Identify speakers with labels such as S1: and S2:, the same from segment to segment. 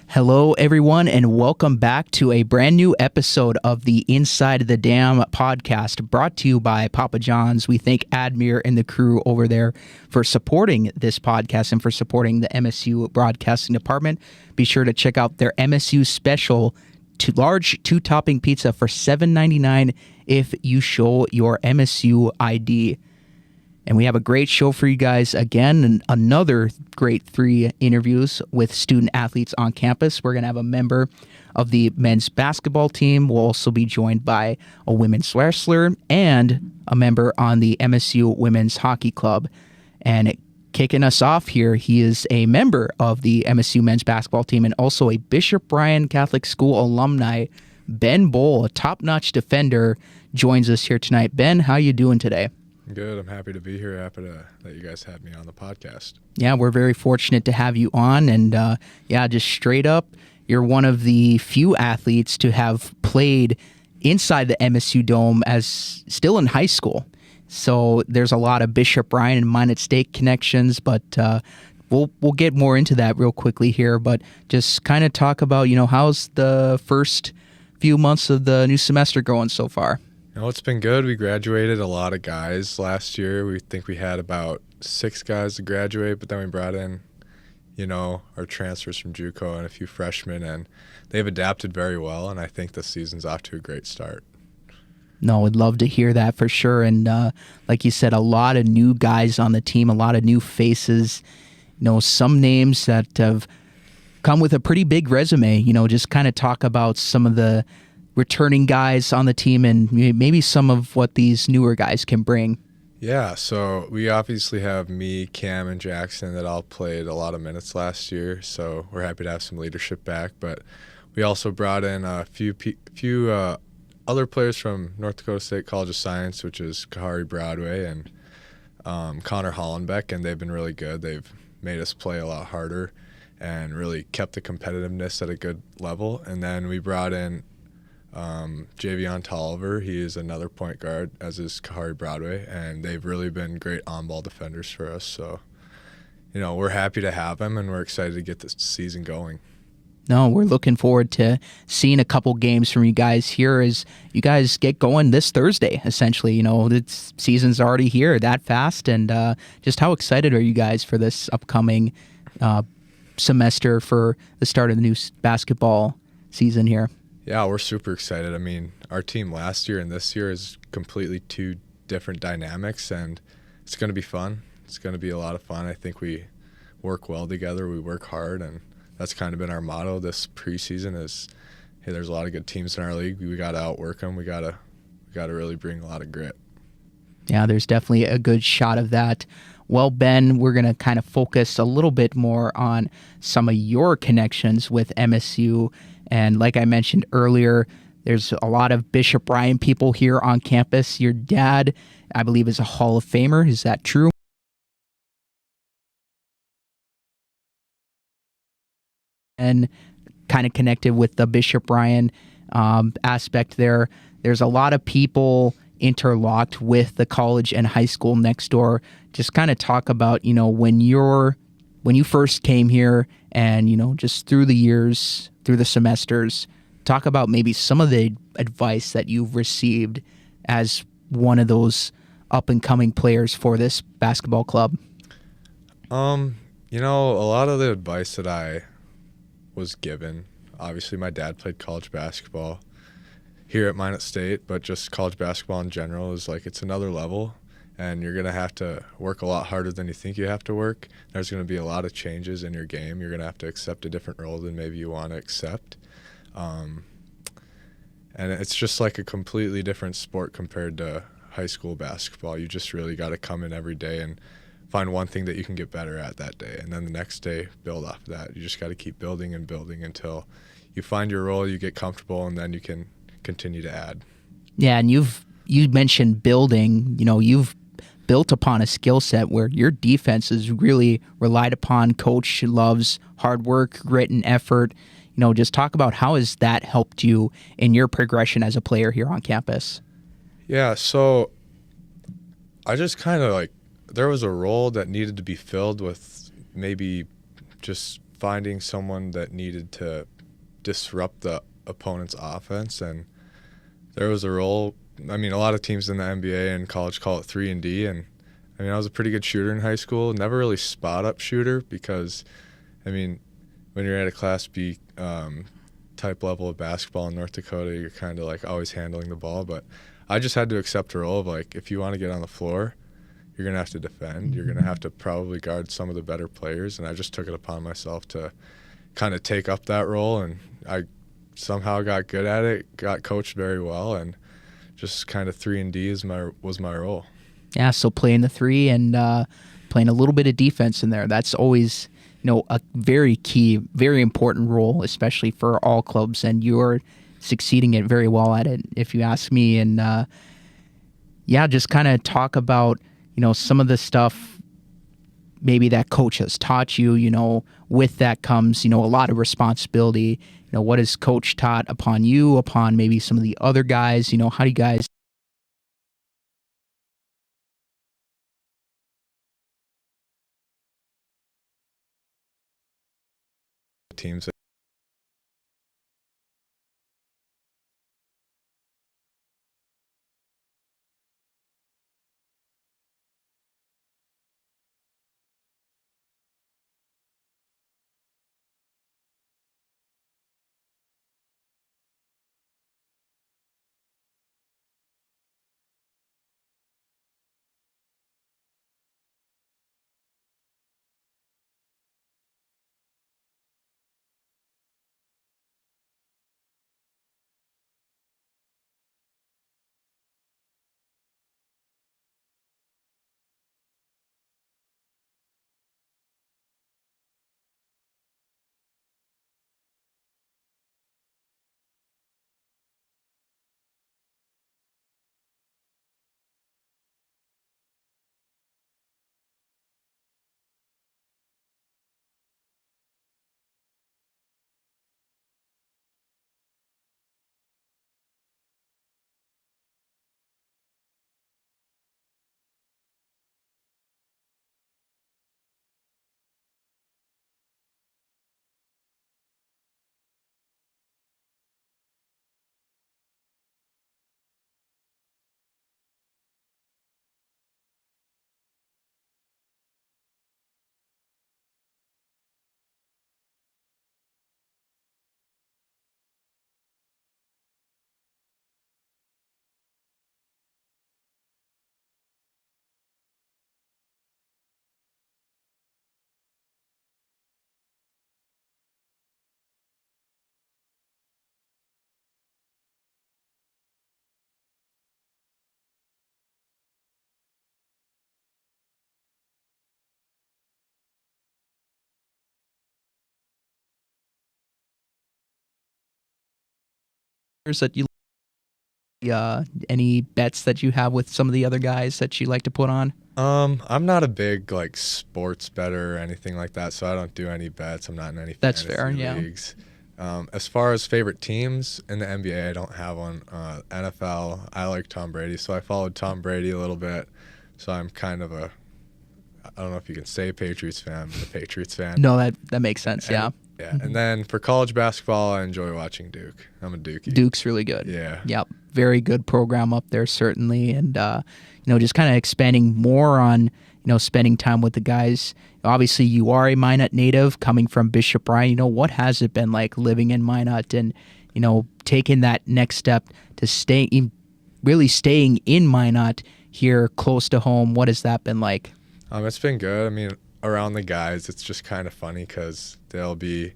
S1: Hello, everyone, and welcome back to a brand new episode of the Inside the Dam podcast, brought to you by Papa John's. We thank Admir and the crew over there for supporting this podcast and for supporting the MSU Broadcasting Department. Be sure to check out their MSU special, large two-topping pizza for $7.99 if you show your MSU ID. And we have a great show for you guys again, and another great 3 interviews with student athletes on campus. We're going to have a member of the men's basketball team. We'll also be joined by a women's wrestler and a member on the MSU Women's Hockey Club. And kicking us off here, he is a member of the MSU men's basketball team and also a Bishop Bryan Catholic School alumni. Ben Bohl, a top-notch defender, joins us here tonight. Ben, how you doing today?
S2: Good. I'm happy to be here. Happy that you guys had me on the podcast.
S1: Yeah, we're very fortunate to have you on. And just straight up, you're one of the few athletes to have played inside the MSU Dome as still in high school. So there's a lot of Bishop Bryan and Minot State connections, but we'll get more into that real quickly here. But just kind of talk about, how's the first few months of the new semester going so far?
S2: It's been good. We graduated a lot of guys last year. We think we had about 6 guys to graduate, but then we brought in, our transfers from JUCO and a few freshmen, and they've adapted very well, and I think the season's off to a great start.
S1: No, I'd love to hear that for sure. And like you said, a lot of new guys on the team, a lot of new faces, some names that have come with a pretty big resume. Just kind of talk about some of the returning guys on the team and maybe some of what these newer guys can bring.
S2: Yeah, so we obviously have me, Cam, and Jackson that all played a lot of minutes last year, so we're happy to have some leadership back. But we also brought in a few other players from North Dakota State College of Science, which is Kahari Broadway and Connor Hollenbeck, and they've been really good. They've made us play a lot harder and really kept the competitiveness at a good level. And then we brought in Javion Tolliver. He is another point guard, as is Kahari Broadway, and they've really been great on-ball defenders for us. So, we're happy to have them, and we're excited to get this season going.
S1: No, we're looking forward to seeing a couple games from you guys here as you guys get going this Thursday, essentially. The season's already here that fast, and just how excited are you guys for this upcoming semester for the start of the new basketball season here?
S2: Yeah, we're super excited. I mean, our team last year and this year is completely 2 different dynamics, and it's going to be fun. It's going to be a lot of fun. I think we work well together. We work hard, and that's kind of been our motto this preseason is, hey, there's a lot of good teams in our league. We got to outwork them. We got to really bring a lot of grit.
S1: Yeah, there's definitely a good shot of that. Well, Ben, we're going to kind of focus a little bit more on some of your connections with MSU. And like I mentioned earlier, there's a lot of Bishop Bryan people here on campus. Your dad, I believe, is a Hall of Famer. Is that true? And kind of connected with the Bishop Bryan aspect there. There's a lot of people interlocked with the college and high school next door. Just kind of talk about, when you first came here and, just through the years, through the semesters, talk about maybe some of the advice that you've received as one of those up-and-coming players for this basketball club.
S2: A lot of the advice that I was given, obviously my dad played college basketball here at Minot State, but just college basketball in general is it's another level, and you're going to have to work a lot harder than you think you have to work. There's going to be a lot of changes in your game. You're going to have to accept a different role than maybe you want to accept. And it's just a completely different sport compared to high school basketball. You just really got to come in every day and find one thing that you can get better at that day, and then the next day build off of that. You just got to keep building and building until you find your role, you get comfortable, and then you can continue to add.
S1: Yeah, and you mentioned building. You've built upon a skill set where your defense is really relied upon. Coach loves hard work, grit, and effort. Just talk about how has that helped you in your progression as a player here on campus?
S2: Yeah, so I just kind of there was a role that needed to be filled with maybe just finding someone that needed to disrupt the opponent's offense. And there was a role. I mean, a lot of teams in the NBA and college call it 3-and-D, and I mean, I was a pretty good shooter in high school. Never really spot-up shooter because, I mean, when you're at a Class B type level of basketball in North Dakota, you're kind of like always handling the ball. But I just had to accept a role of like, if you want to get on the floor, you're going to have to defend. You're going to have to probably guard some of the better players. And I just took it upon myself to kind of take up that role. And I somehow got good at it, got coached very well, and just kind of 3-and-D was my role.
S1: Yeah, so playing the 3 and playing a little bit of defense in there. That's always, a very key, very important role, especially for all clubs. And you're succeeding it very well at it, if you ask me. And just kind of talk about, some of the stuff maybe that coach has taught you. With that comes, a lot of responsibility. What has coach taught upon you, upon maybe some of the other guys? How do you guys
S2: teams?
S1: that you any bets that you have with some of the other guys that you like to put on?
S2: I'm not a big like sports bettor or anything like that, so I don't do any bets. I'm not in any
S1: That's
S2: fantasy
S1: fair, yeah.
S2: leagues. As far as favorite teams in the NBA, I don't have one. NFL, I like Tom Brady, so I followed Tom Brady a little bit. So I'm kind of I don't know if you can say Patriots fan, but a Patriots fan.
S1: No, that makes sense. Yeah.
S2: Yeah, and then for college basketball, I enjoy watching Duke. I'm a Dookie.
S1: Duke's really good.
S2: Yeah.
S1: Yep. Very good program up there, certainly. And, just kind of expanding more on, spending time with the guys. Obviously, you are a Minot native coming from Bishop Ryan. What has it been like living in Minot and, taking that next step to really staying in Minot here close to home? What has that been like?
S2: It's been good. I mean, around the guys, it's just kind of funny because there'll be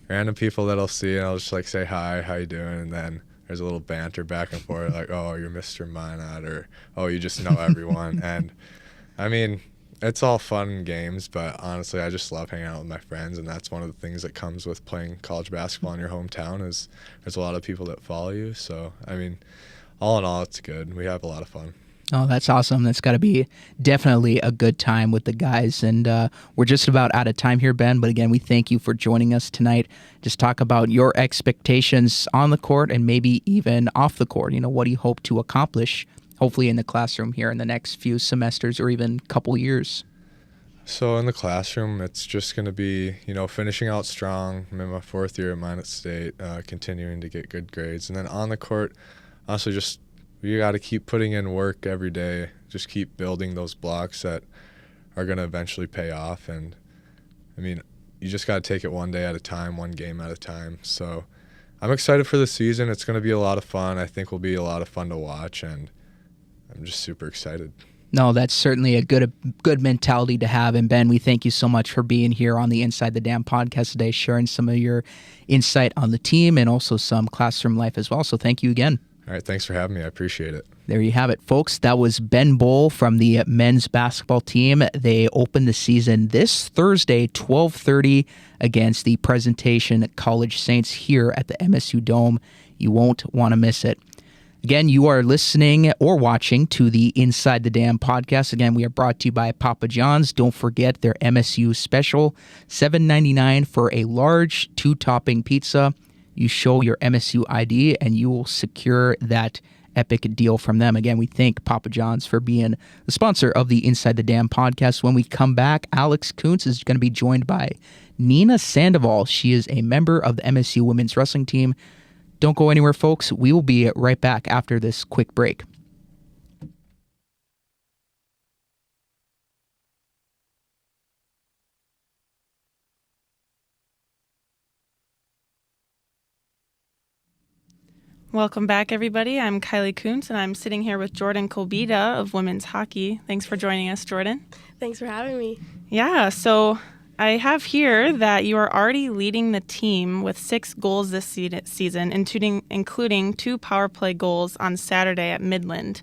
S2: random people that I'll see and I'll just like say hi, how you doing, and then there's a little banter back and forth like, oh, you're Mr. Minot, or oh, you just know everyone. And I mean, it's all fun and games, but honestly, I just love hanging out with my friends, and that's one of the things that comes with playing college basketball in your hometown is there's a lot of people that follow you. So I mean, all in all, it's good. We have a lot of fun.
S1: Oh, that's awesome. That's got to be definitely a good time with the guys. And we're just about out of time here, Ben. But again, we thank you for joining us tonight. Just talk about your expectations on the court and maybe even off the court. What do you hope to accomplish, hopefully in the classroom here in the next few semesters or even couple years?
S2: So in the classroom, it's just going to be, finishing out strong. I'm in my 4th year at Minot State, continuing to get good grades. And then on the court, honestly, just you got to keep putting in work every day. Just keep building those blocks that are going to eventually pay off. And, you just got to take it one day at a time, one game at a time. So I'm excited for the season. It's going to be a lot of fun. I think will be a lot of fun to watch, and I'm just super excited.
S1: No, that's certainly a good mentality to have. And Ben, we thank you so much for being here on the Inside the Dam podcast today, sharing some of your insight on the team and also some classroom life as well. So thank you again.
S2: All right, thanks for having me. I appreciate it.
S1: There you have it, folks. That was Ben Bohl from the men's basketball team. They open the season this Thursday, 12:30, against the Presentation College Saints here at the MSU Dome. You won't want to miss it. Again, you are listening or watching to the Inside the Dam podcast. Again, we are brought to you by Papa John's. Don't forget their MSU special, $7.99 for a large 2-topping pizza. You show your MSU ID and you will secure that epic deal from them. Again, we thank Papa John's for being the sponsor of the Inside the Dam podcast. When we come back, Alex Kuntz is going to be joined by Nina Sandoval. She is a member of the MSU women's wrestling team. Don't go anywhere, folks. We will be right back after this quick break.
S3: Welcome back, everybody. I'm Kylie Kuntz, and I'm sitting here with Jordan Kulbida of women's hockey. Thanks for joining us, Jordan.
S4: Thanks for having me.
S3: Yeah, so I have here that you are already leading the team with 6 goals this season, including 2 power play goals on Saturday at Midland.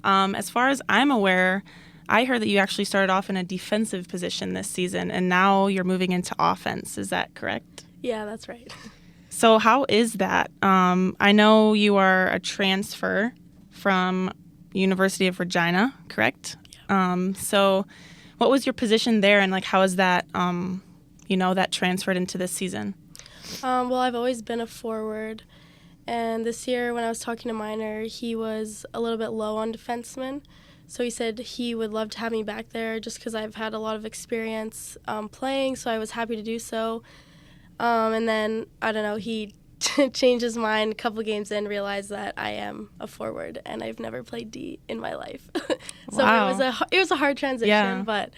S3: As far as I'm aware, I heard that you actually started off in a defensive position this season, and now you're moving into offense. Is that correct?
S4: Yeah, that's right.
S3: So how is that? I know you are a transfer from University of Regina, correct?
S4: Yeah.
S3: So what was your position there, and how is that, that transferred into this season?
S4: Well, I've always been a forward, and this year when I was talking to Minor, he was a little bit low on defensemen, so he said he would love to have me back there just because I've had a lot of experience playing, so I was happy to do so. And then, I don't know, he changed his mind a couple games in, realized that I am a forward, and I've never played D in my life. So
S3: wow.
S4: it was a hard transition,
S3: yeah.
S4: But,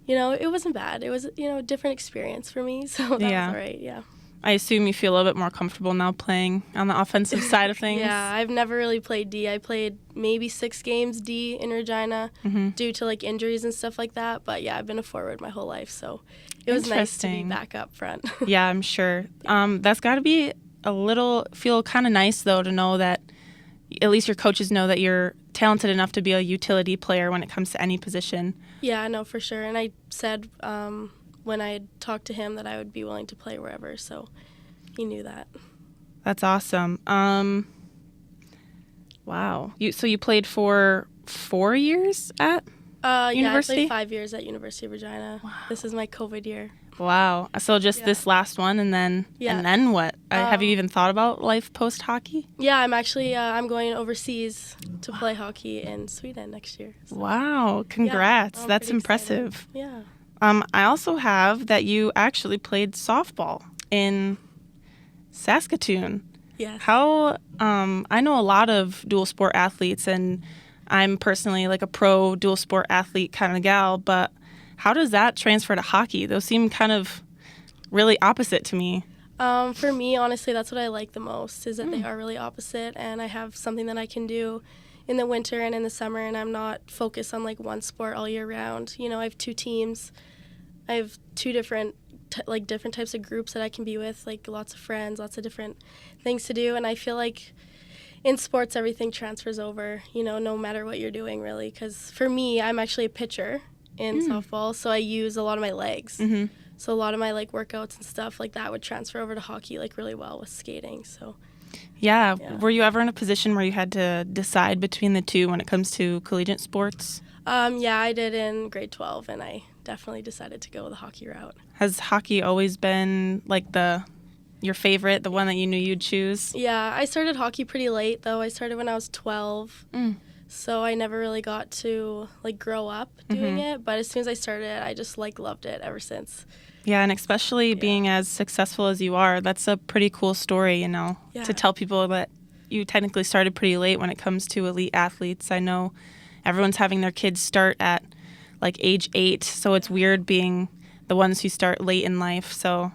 S4: it wasn't bad. It was, a different experience for me, so that was all right, yeah.
S3: I assume you feel a little bit more comfortable now playing on the offensive side of things.
S4: Yeah, I've never really played D. I played maybe 6 games D in Regina due to, injuries and stuff like that. But, yeah, I've been a forward my whole life, so it was nice to be back up front.
S3: Yeah, I'm sure. That's got to be feel kind of nice, though, to know that at least your coaches know that you're talented enough to be a utility player when it comes to any position. Yeah,
S4: I know for sure. And I said when I had talked to him that I would be willing to play wherever, so he knew that.
S3: That's awesome. Wow. So you played for 4 years at university?
S4: Yeah, I played 5 years at University of Regina. Wow. This is my COVID year.
S3: Wow. So just this last one, and then what? Have you even thought about life post-hockey?
S4: Yeah, I'm actually I'm going overseas to play hockey in Sweden next year. So.
S3: Wow. Congrats.
S4: Yeah,
S3: that's impressive.
S4: Excited. Yeah.
S3: I also have that you actually played softball in Saskatoon.
S4: Yes.
S3: How, I know a lot of dual sport athletes, and I'm personally a pro dual sport athlete kind of gal, but how does that transfer to hockey? Those seem kind of really opposite to me.
S4: For me, honestly, that's what I like the most, is that they are really opposite, and I have something that I can do in the winter and in the summer, and I'm not focused on one sport all year round. I have 2 teams. I have 2 different types of groups that I can be with, lots of friends, lots of different things to do, and I feel like in sports everything transfers over, no matter what you're doing really, because for me, I'm actually a pitcher in softball, so I use a lot of my legs. Mm-hmm. So a lot of my workouts and stuff like that would transfer over to hockey really well with skating. So
S3: yeah. Were you ever in a position where you had to decide between the two when it comes to collegiate sports?
S4: Yeah, I did in grade 12, and I definitely decided to go the hockey route.
S3: Has hockey always been your favorite, the one that you knew you'd choose?
S4: Yeah, I started hockey pretty late though. I started when I was 12. So I never really got to like grow up doing it, but as soon as I started it, I just like loved it ever since.
S3: Yeah, and especially being as successful as you are, that's a pretty cool story, to tell people that you technically started pretty late when it comes to elite athletes. I know everyone's having their kids start at like age 8, so it's weird being the ones who start late in life. So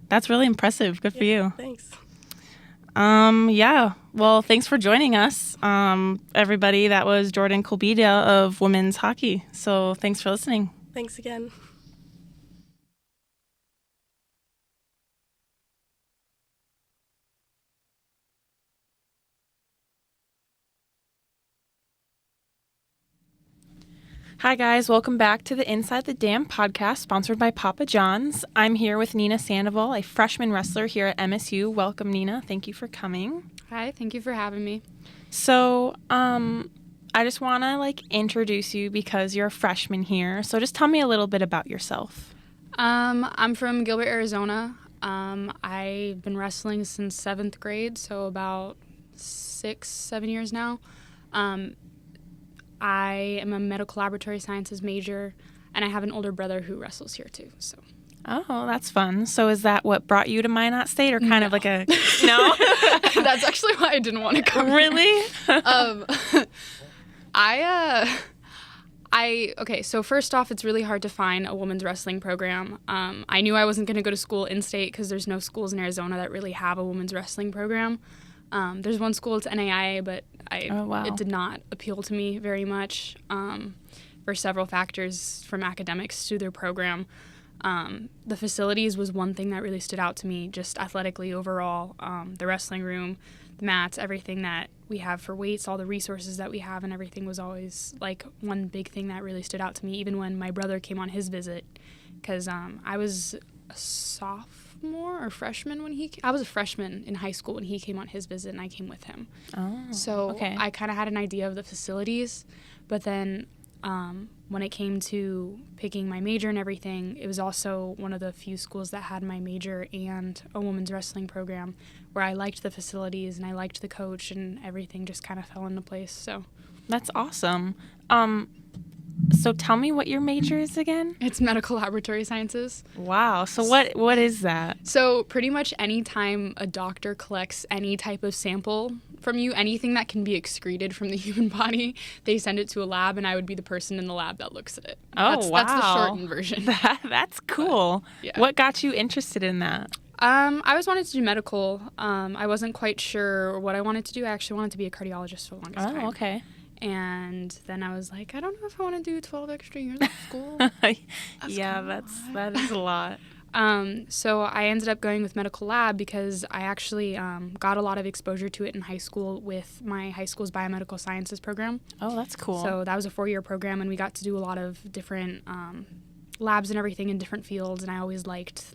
S3: that's really impressive. Good for you.
S4: Thanks.
S3: Yeah. Well, thanks for joining us, everybody. That was Jordan Kulbida of women's hockey. So thanks for listening.
S4: Thanks again.
S3: Hi, guys. Welcome back to the Inside the Dam podcast, sponsored by Papa John's. I'm here with Nina Sandoval, a freshman wrestler here at MSU. Welcome, Nina. Thank you for coming.
S5: Hi, thank you for having me.
S3: So, I just want to, introduce you because you're a freshman here. So just tell me a little bit about yourself.
S5: I'm from Gilbert, Arizona. I've been wrestling since 7th grade, so about 6-7 years now. I am a medical laboratory sciences major, and I have an older brother who wrestles here too. So.
S3: Oh, that's fun. So is that what brought you to Minot State, or kind of like a no?
S5: That's actually why I didn't want to come.
S3: Really?
S5: Okay, so first off, it's really hard to find a women's wrestling program. I knew I wasn't going to go to school in-state because there's no schools in Arizona that really have a women's wrestling program. There's one school, it's NAIA, but it did not appeal to me very much for several factors, from academics to their program. The facilities was one thing that really stood out to me, just athletically overall. The wrestling room, the mats, everything that we have for weights, all the resources that we have and everything was always one big thing that really stood out to me, even when my brother came on his visit, because I was a sophomore or freshman when I was a freshman in high school when he came on his visit, and I came with him.
S3: Oh,
S5: so
S3: okay.
S5: I kind of had an idea of the facilities, but then when it came to picking my major and everything, it was also one of the few schools that had my major and a women's wrestling program, where I liked the facilities and I liked the coach, and everything just kind of fell into place. So
S3: that's awesome. So tell me what your major is again?
S5: It's medical laboratory sciences.
S3: Wow. So what is that?
S5: So pretty much any time a doctor collects any type of sample from you, anything that can be excreted from the human body, they send it to a lab, and I would be the person in the lab that looks at it.
S3: Oh, wow.
S5: That's the shortened version.
S3: That's cool.
S5: But, yeah.
S3: What got you interested in that?
S5: I always wanted to do medical. I wasn't quite sure what I wanted to do. I actually wanted to be a cardiologist for the longest time.
S3: Oh, okay.
S5: And then I was like, I don't know if I want to do 12 extra years of school.
S3: Yeah, that is a lot.
S5: So I ended up going with medical lab because I actually got a lot of exposure to it in high school with my high school's biomedical sciences program.
S3: Oh, that's cool.
S5: So that was a 4-year program, and we got to do a lot of different labs and everything in different fields, and I always liked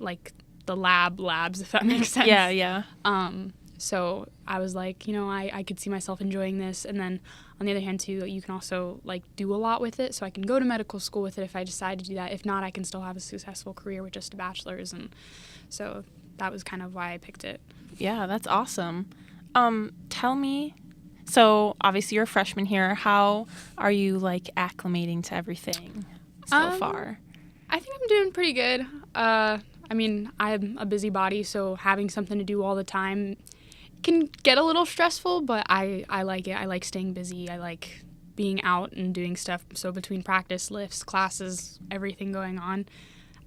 S5: the labs, if that makes sense.
S3: Yeah.
S5: So I was like, I could see myself enjoying this. And then on the other hand, too, you can also do a lot with it. So I can go to medical school with it if I decide to do that. If not, I can still have a successful career with just a bachelor's. And so that was kind of why I picked it.
S3: Yeah, that's awesome. Tell me, so obviously you're a freshman here. How are you acclimating to everything so far?
S5: I think I'm doing pretty good. I'm a busybody, so having something to do all the time can get a little stressful, but I like it. I like staying busy. I like being out and doing stuff. So between practice, lifts, classes, everything going on,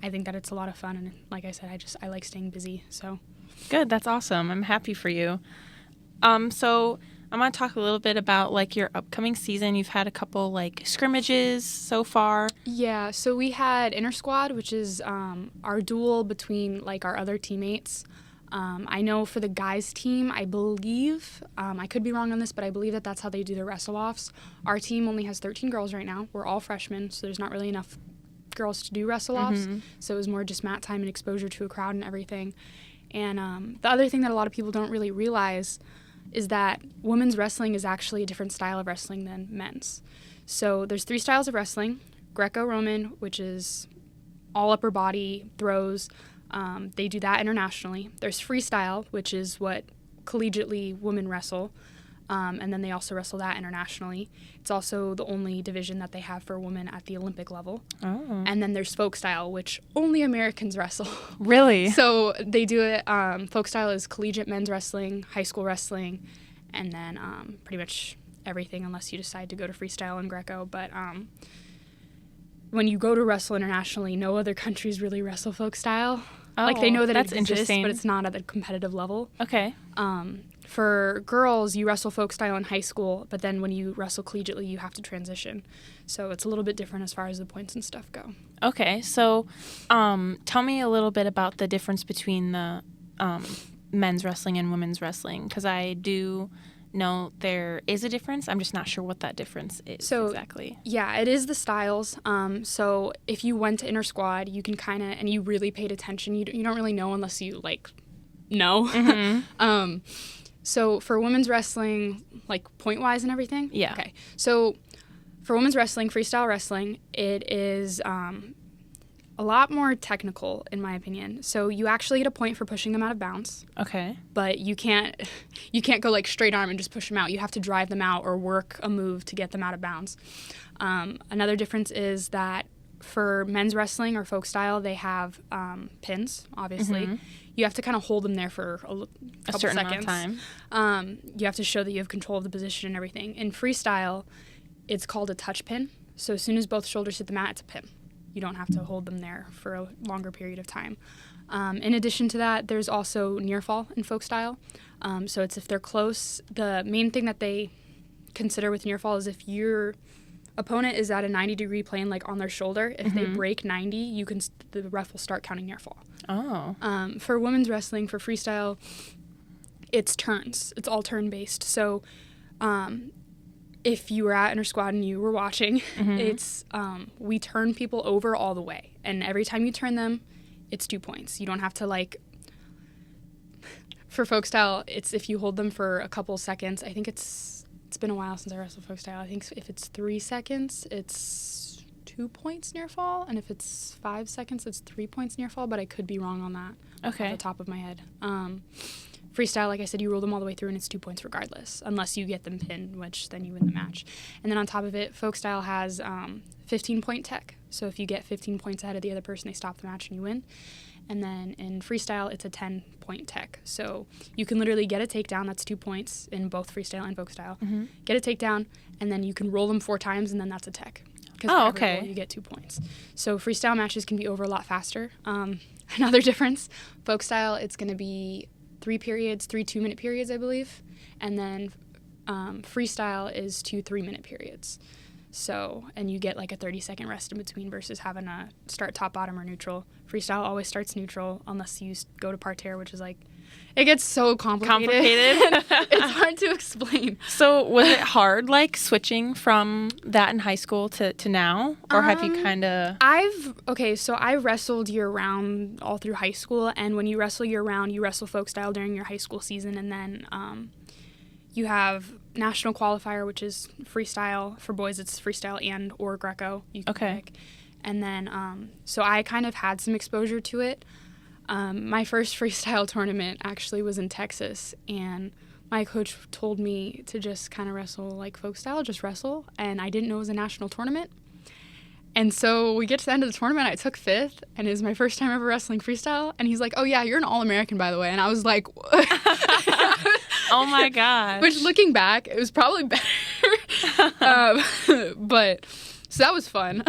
S5: I think that it's a lot of fun. And like I said, I like staying busy. So
S3: good. That's awesome. I'm happy for you. So I'm going to talk a little bit about your upcoming season. You've had a couple scrimmages so far.
S5: Yeah. So we had inter squad, which is our duel between our other teammates. I know for the guys' team, I believe, I could be wrong on this, but I believe that's how they do their wrestle-offs. Our team only has 13 girls right now. We're all freshmen, so there's not really enough girls to do wrestle-offs. Mm-hmm. So it was more just mat time and exposure to a crowd and everything. And the other thing that a lot of people don't really realize is that women's wrestling is actually a different style of wrestling than men's. So there's 3 styles of wrestling: Greco-Roman, which is all upper body throws. They do that internationally. There's freestyle, which is what collegiately women wrestle. And then they also wrestle that internationally. It's also the only division that they have for women at the Olympic level.
S3: Oh.
S5: And then there's folk style, which only Americans wrestle.
S3: Really?
S5: So they do it. Folk style is collegiate men's wrestling, high school wrestling, and then pretty much everything unless you decide to go to freestyle and Greco. But when you go to wrestle internationally, no other countries really wrestle folk style. Like they know that
S3: that's
S5: it exists,
S3: interesting.
S5: but it's not at the competitive level.
S3: Okay.
S5: For girls, you wrestle folk style in high school, but then when you wrestle collegiately, you have to transition. So it's a little bit different as far as the points and stuff go.
S3: Okay. So tell me a little bit about the difference between the men's wrestling and women's wrestling, because I do know there is a difference. I'm just not sure what that difference is exactly.
S5: Yeah, it is the styles. So if you went to inter squad, you can kind of, and you really paid attention, you don't really know unless you know.
S3: Mm-hmm.
S5: So for women's wrestling, point wise and everything.
S3: Yeah.
S5: Okay. So for women's wrestling, freestyle wrestling, it is a lot more technical in my opinion. So you actually get a point for pushing them out of bounds.
S3: Okay.
S5: But you can't go straight arm and just push them out. You have to drive them out or work a move to get them out of bounds. Another difference is that for men's wrestling or folk style, they have pins, obviously.
S3: Mm-hmm.
S5: You have to kind of hold them there for a couple
S3: certain
S5: seconds.
S3: amount of time.
S5: You have to show that you have control of the position and everything. In freestyle, it's called a touch pin. So as soon as both shoulders hit the mat, it's a pin. You don't have to hold them there for a longer period of time. In addition to that, there's also near fall in folk style. So it's if they're close. The main thing that they consider with near fall is if your opponent is at a 90-degree plane, on their shoulder. If they break 90, the ref will start counting near fall.
S3: Oh.
S5: For women's wrestling, for freestyle, it's turns. It's all turn-based. So if you were at inter squad and you were watching, it's we turn people over all the way. And every time you turn them, it's 2 points. You don't have to, for folk style, it's if you hold them for a couple seconds. I think it's been a while since I wrestled folk style. I think if it's 3 seconds, it's 2 points near fall. And if it's 5 seconds, it's 3 points near fall. But I could be wrong on that off the top of my head. Freestyle, like I said, you roll them all the way through, and it's 2 points regardless, unless you get them pinned, which then you win the match. And then on top of it, folk style has 15-point tech. So if you get 15 points ahead of the other person, they stop the match and you win. And then in freestyle, it's a 10-point tech. So you can literally get a takedown, that's 2 points in both freestyle and folk style. Get a takedown, and then you can roll them 4 times, and then that's a tech. Because for every roll, you get 2 points. So freestyle matches can be over a lot faster. Another difference, folk style, it's going to be 3 periods, 3 2-minute periods, I believe. And then freestyle is 2 3-minute periods. So, and you get a 30-second rest in between versus having a start top, bottom, or neutral. Freestyle always starts neutral unless you go to parterre, which is it gets so complicated. It's hard to explain.
S3: So was it hard, switching from that in high school to now? Or have you kind of...
S5: So I wrestled year-round all through high school, and when you wrestle year-round, you wrestle folk style during your high school season, and then you have national qualifier, which is freestyle. For boys, it's freestyle and or Greco. You can pick. And then, so I kind of had some exposure to it. My first freestyle tournament actually was in Texas, and my coach told me to just kind of wrestle like folk style, just wrestle, and I didn't know it was a national tournament. And so we get to the end of the tournament, I took 5th, and it was my first time ever wrestling freestyle, and he's like, "Oh yeah, you're an All-American, by the way." And I was like,
S3: oh my gosh.
S5: Which, looking back, it was probably better. But, so that was fun.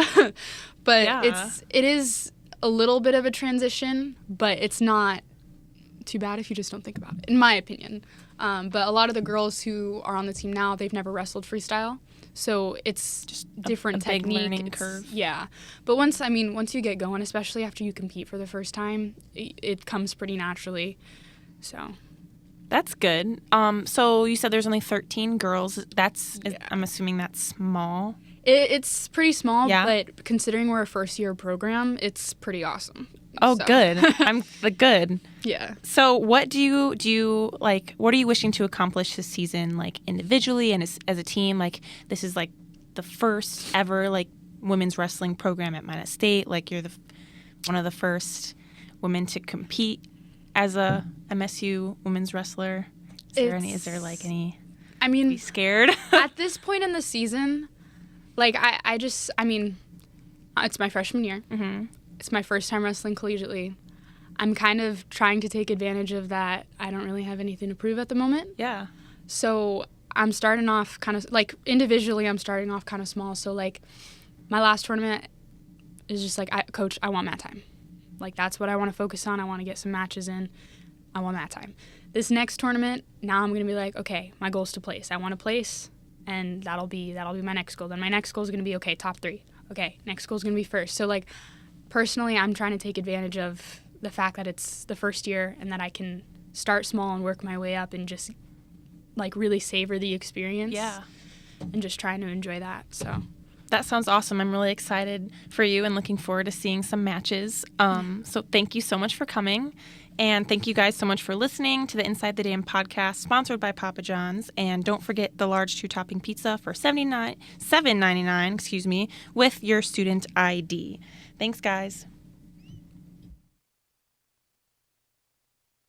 S5: But it is a little bit of a transition, but it's not too bad if you just don't think about it, in my opinion. But a lot of the girls who are on the team now, they've never wrestled freestyle. So it's just different technique.
S3: Big learning curve.
S5: Yeah. But once you get going, especially after you compete for the first time, it comes pretty naturally. So
S3: that's good. So you said there's only 13 girls. I'm assuming that's small.
S5: It's pretty small, but considering we're a first-year program, it's pretty awesome.
S3: Oh, so. Good. I'm good.
S5: Yeah.
S3: So what do you like, what are you wishing to accomplish this season, individually and as a team? This is the first ever women's wrestling program at Minot State. You're one of the first women to compete as a MSU women's wrestler. Is there any?
S5: I mean,
S3: be scared?
S5: at this point in the season, like, I mean, it's my freshman year.
S3: Mm-hmm.
S5: It's my first time wrestling collegiately. I'm kind of trying to take advantage of that. I don't really have anything to prove at the moment.
S3: Yeah.
S5: So I'm starting off kind of, like, individually, I'm starting off kind of small. So, like, my last tournament is just like, Coach, I want mat time. Like, that's what I want to focus on. I want to get some matches in. I want mat time. This next tournament, now I'm going to be like, okay, my goal is to place. I want to place, and that'll be my next goal. Then my next goal is going to be, okay, top 3. Okay, next goal is going to be first. So, like, personally, I'm trying to take advantage of the fact that it's the first year and that I can start small and work my way up and just, like, really savor the experience.
S3: Yeah.
S5: And just trying to enjoy that, so.
S3: That sounds awesome. I'm really excited for you and looking forward to seeing some matches. So thank you so much for coming. And thank you guys so much for listening to the Inside the Dam podcast, sponsored by Papa John's. And don't forget the large 2-topping pizza for $7.99, with your student ID. Thanks, guys.